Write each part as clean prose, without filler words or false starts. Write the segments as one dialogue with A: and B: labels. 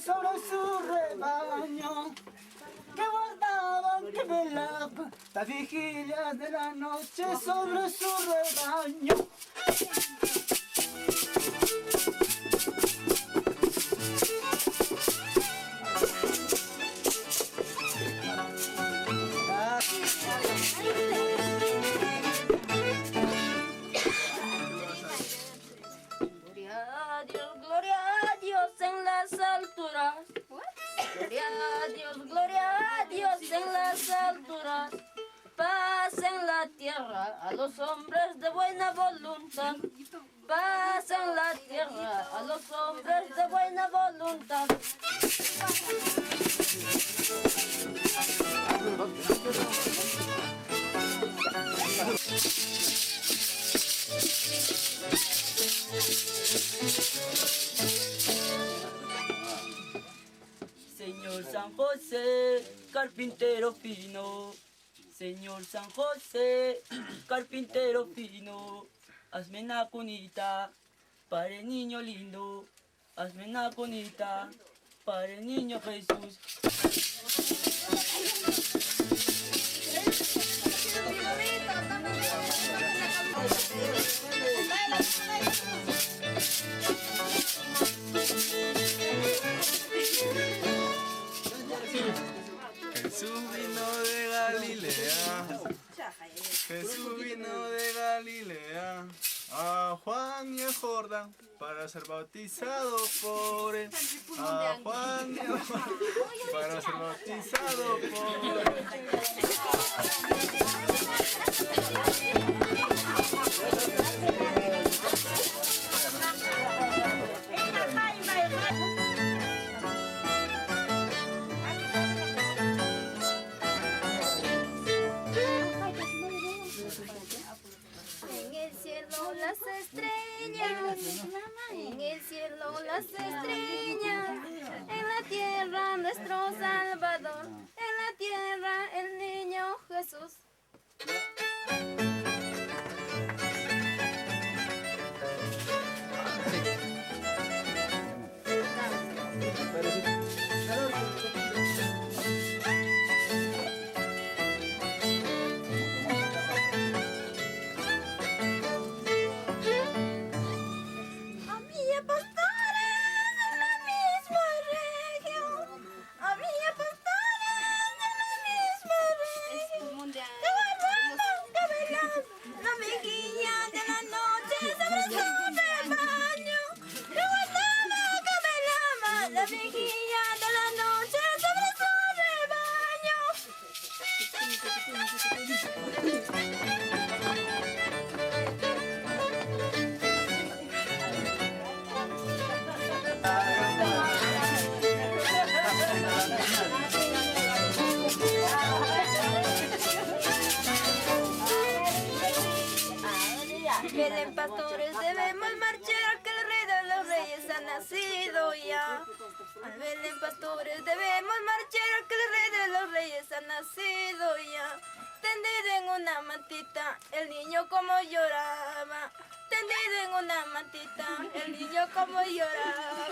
A: sobre su rebaño, que guardaban, que velaban la vigilia de la noche sobre su rebaño.
B: Gloria a Dios en las alturas. Gloria a Dios en las alturas. Paz en la tierra a los hombres de buena voluntad. Paz en la tierra a los hombres de buena voluntad.
A: Señor San José, carpintero fino. Señor San José, carpintero fino. Hazme una cunita para el niño lindo. Hazme una cunita para el niño Jesús.
C: Jesús vino de Galilea, Jesús vino de Galilea, a Juan y a Jordán para ser bautizado por él. A Juan y a Jordán para ser bautizado por él.
B: En el cielo las estrellas, en el cielo las estrellas, en la tierra nuestro Salvador, en la tierra el niño Jesús. Había pastores en la misma región, había pastores en la misma región, que guardaban, que velaban la vigilia de la noche sobre su rebaño, que guardaban, que velaban la vigilia de la noche sobre su rebaño. Belén, pastores, debemos marchar, que el rey de los reyes ha nacido ya. Al Belén, pastores, debemos marchar, que el rey de los reyes ha nacido ya. Tendido en una mantita, el niño como lloraba. Tendido en una mantita, el niño como lloraba.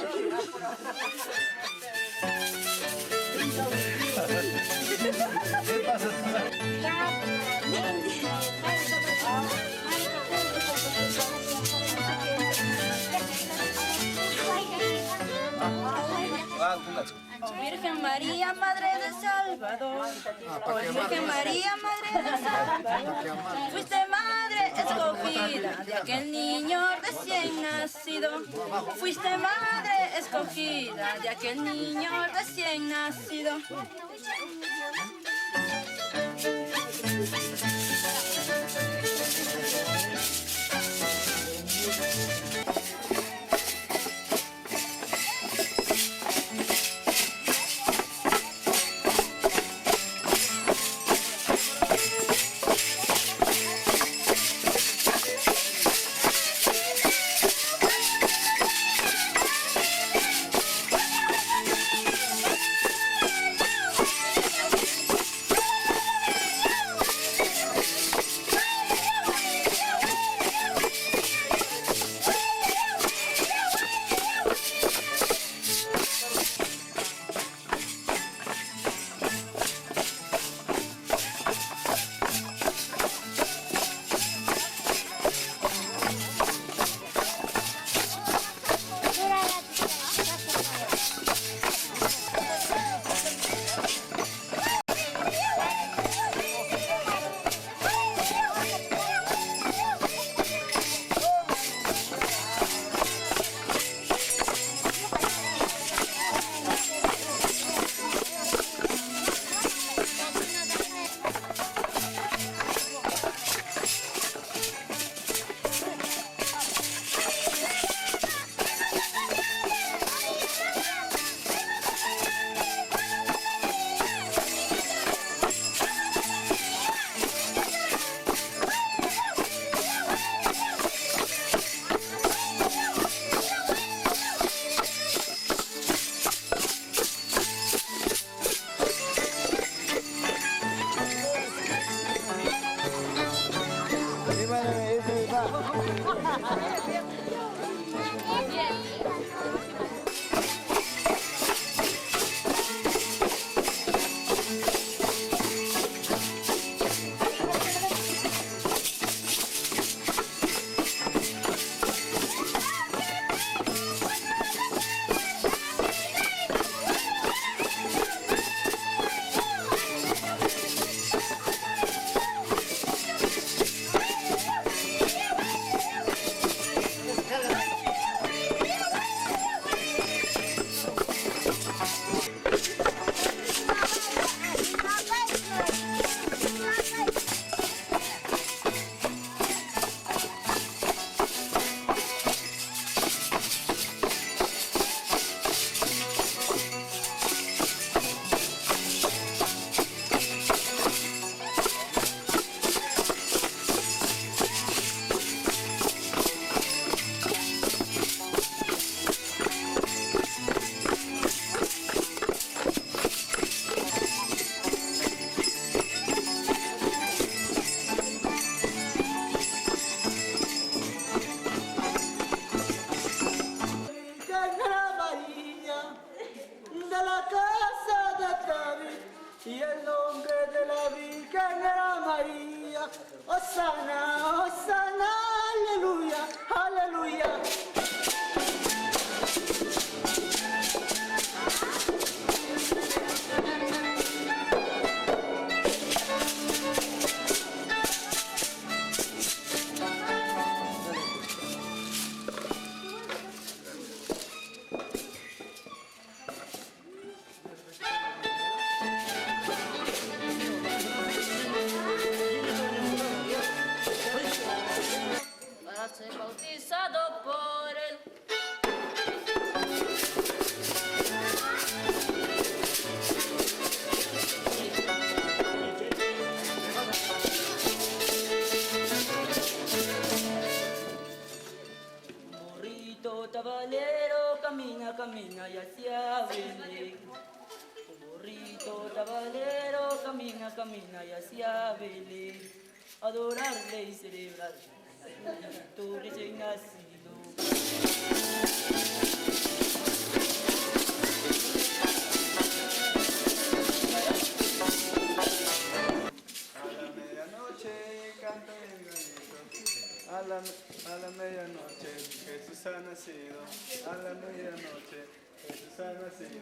B: Virgen María, Madre de Salvador. Virgen María, Madre de Salvador. Fuiste madre escogida de aquel niño recién nacido. Fuiste madre escogida de aquel niño recién nacido.
D: De la casa de David y el nombre de la Virgen era María. Osana, Osana, aleluya, aleluya.
B: Para ser bautizado por él.
A: Burrito tabalero, camina, camina y hacia Belén. Burrito tabalero, camina, camina y hacia Belén. Adorarle y celebrar tu recién nacido.
C: A la medianoche canta el gallito. A la medianoche Jesús ha nacido. A la medianoche Jesús ha nacido.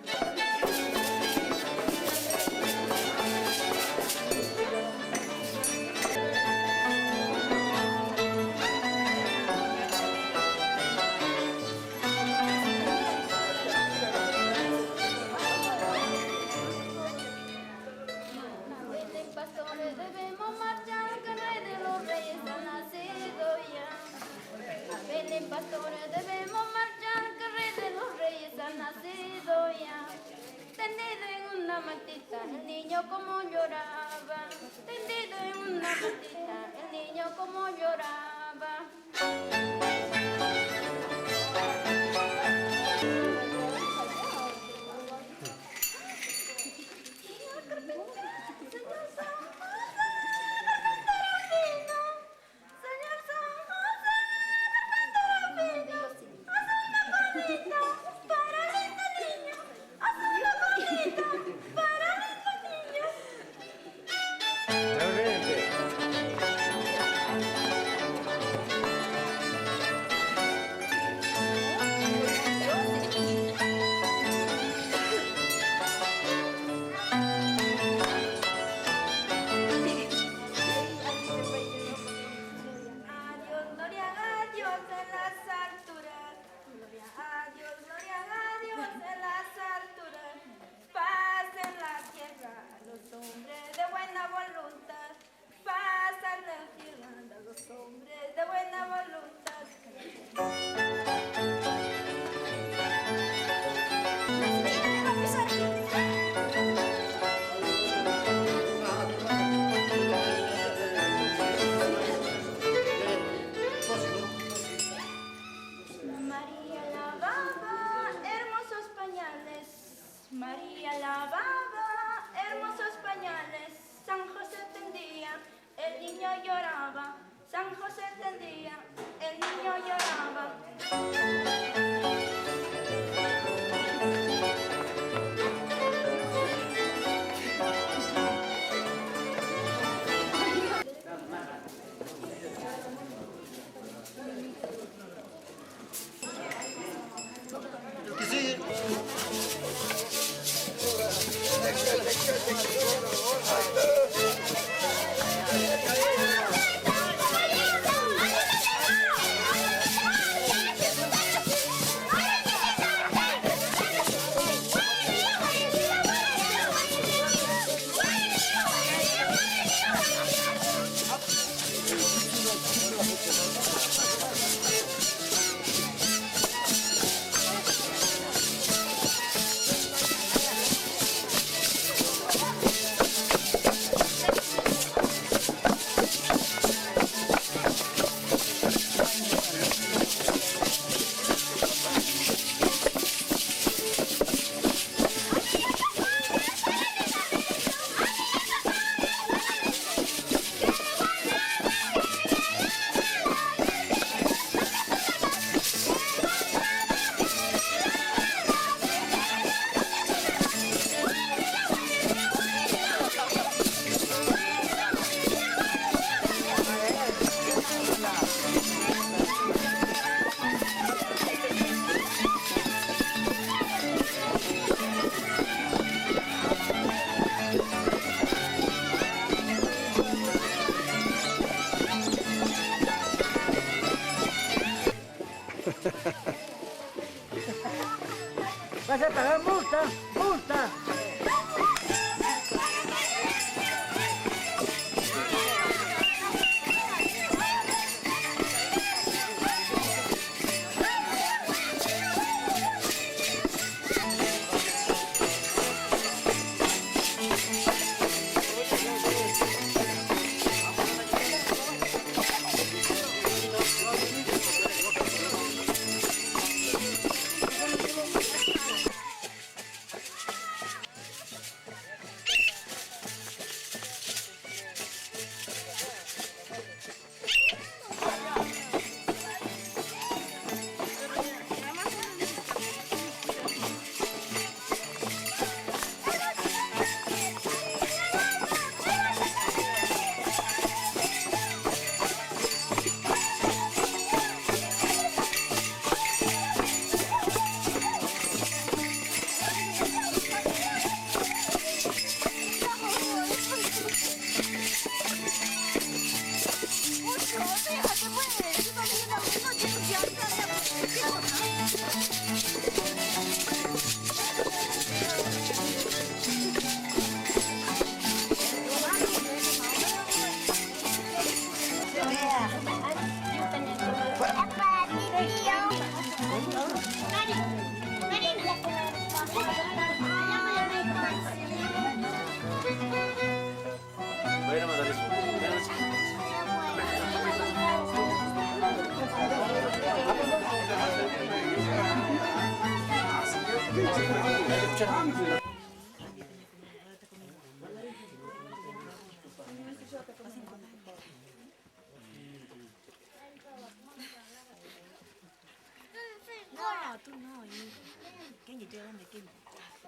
B: Velen pastores, debemos marchar, que el rey de los reyes ha nacido ya. Velen pastores, debemos marchar, que el rey de los reyes ha nacido ya. Tendido en una matita, el niño como lloraba. Tendido en una matita, el niño como lloraba. Adiós, gloria a Dios en las alturas. Gloria a Dios en las alturas. Paz en la tierra a los hombres de buena voluntad. Paz en la tierra a los hombres de buena voluntad. María lavaba hermosos pañales. María lavaba hermosos pañales. San José tendía, el niño lloraba. San José tendía,
D: Vas a pagar multa, multa.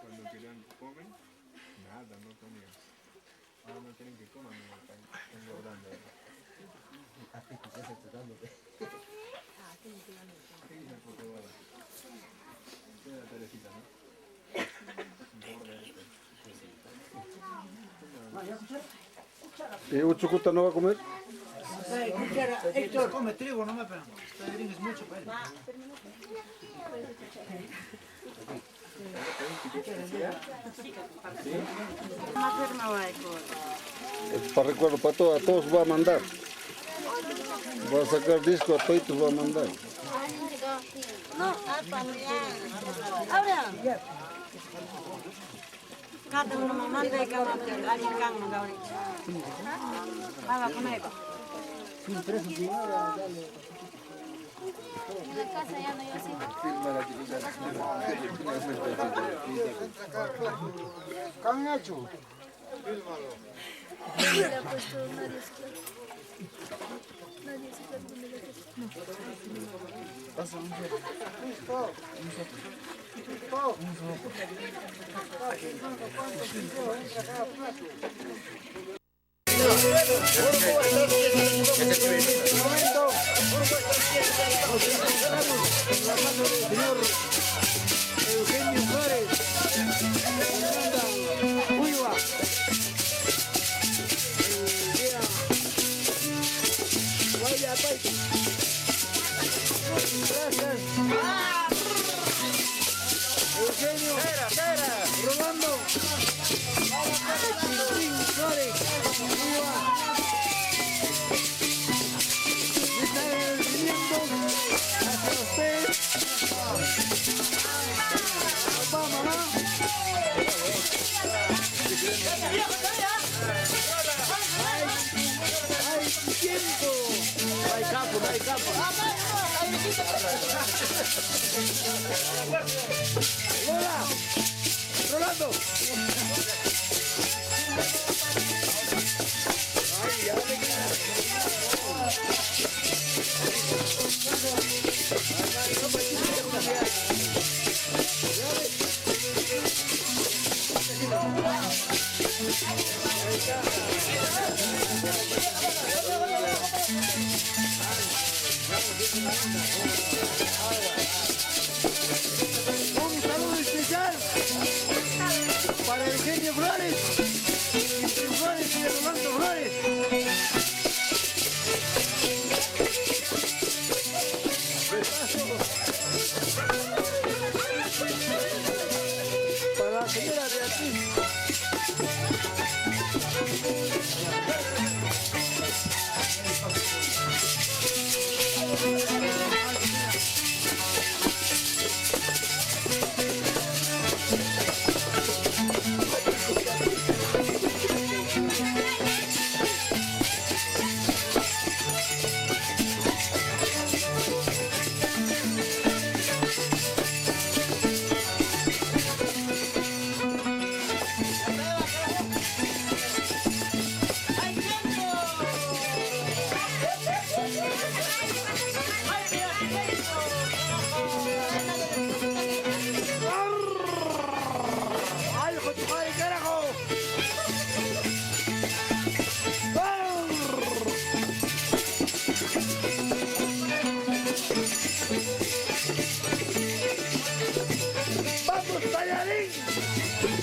C: Cuando quieran comen, nada, no comían. Ahora no quieren que coman, no están engordando.
E: ¿Y Uchucuta no va a comer?
D: Héctor, come trigo, no me pegan. Es mucho para él.
E: Para recuerdo, para todos, a todos va a mandar. Va a sacar disco, a todos va a mandar.
B: No, ahora. Cada uno me manda y cada uno va a comer.
F: La casa ya no iba así.
E: ¿Qué han hecho?
F: Le ha puesto nadie se claro. Nadie se claro donde le
D: Señor Eugenio Flores, Uiva, Guaya Paita. Gracias. Eugenio, Rolando, Flores, Uiva. No hay campo, no hay campo. ¡Hola! ¡Rolando! Ay, ya un saludo especial para Eugenio Flores, Flores y Rolando Flores. Para la señora Beatriz. ¡Ay, hijo de tu madre, carajo! ¡Vamos, tallarín!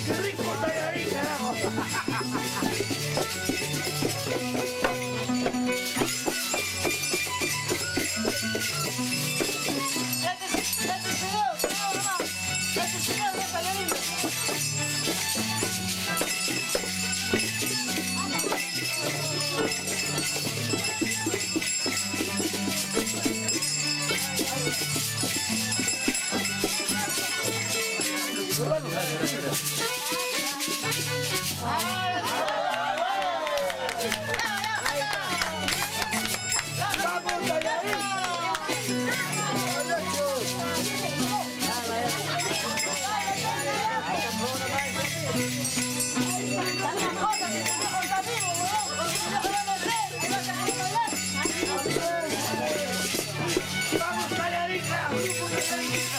D: ¡Qué rico tallarín, carajo! ¡Vamos, tallarín! ¡Vamos, tallarín!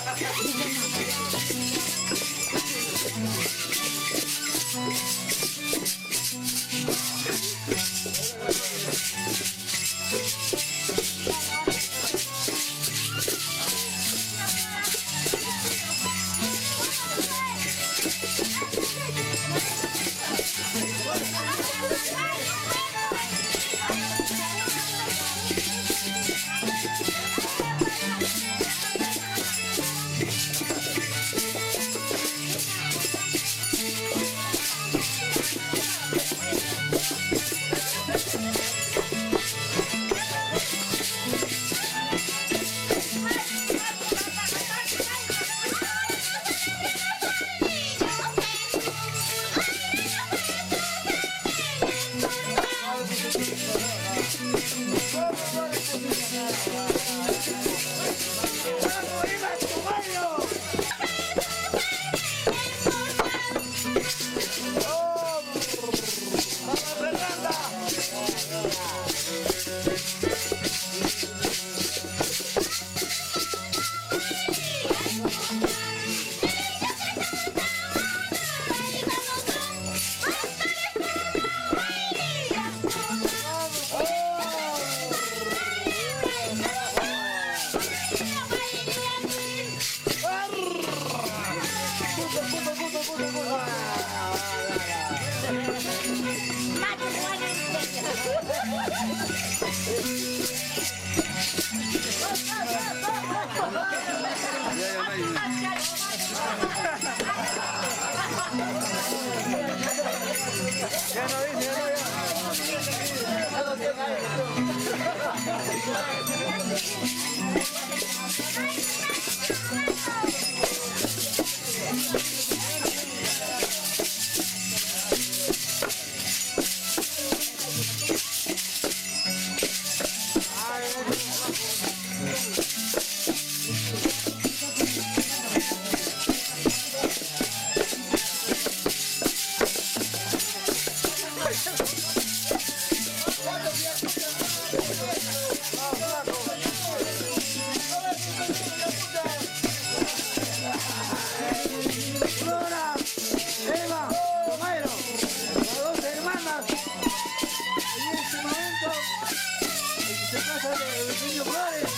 D: Antonio Flores,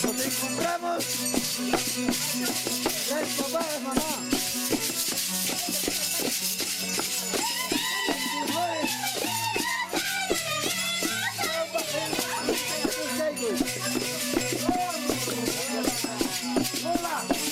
D: nos encontramos. Ya es papá, es mamá. Flores. Hola.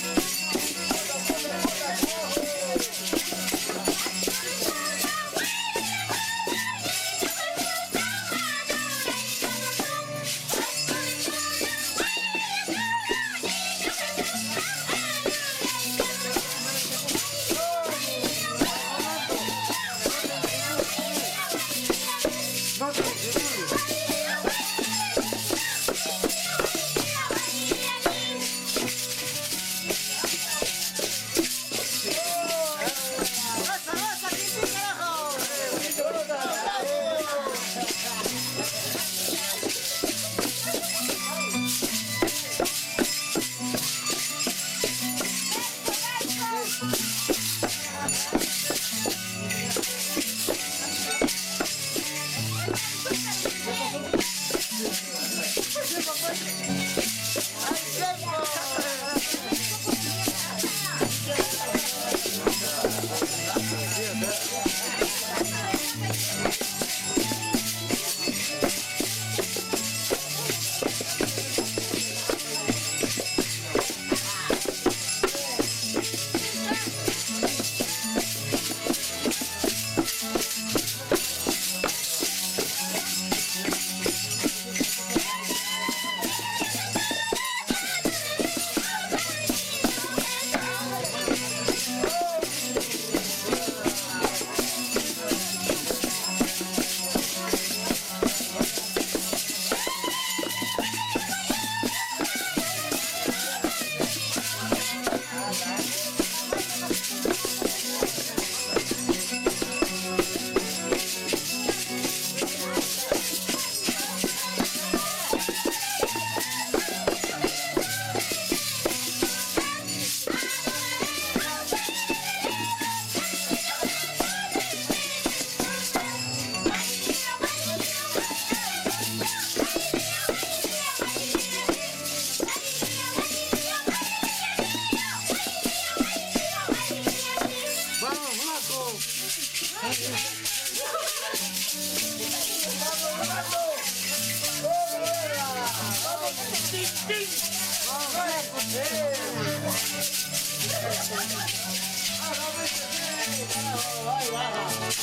D: Vamos,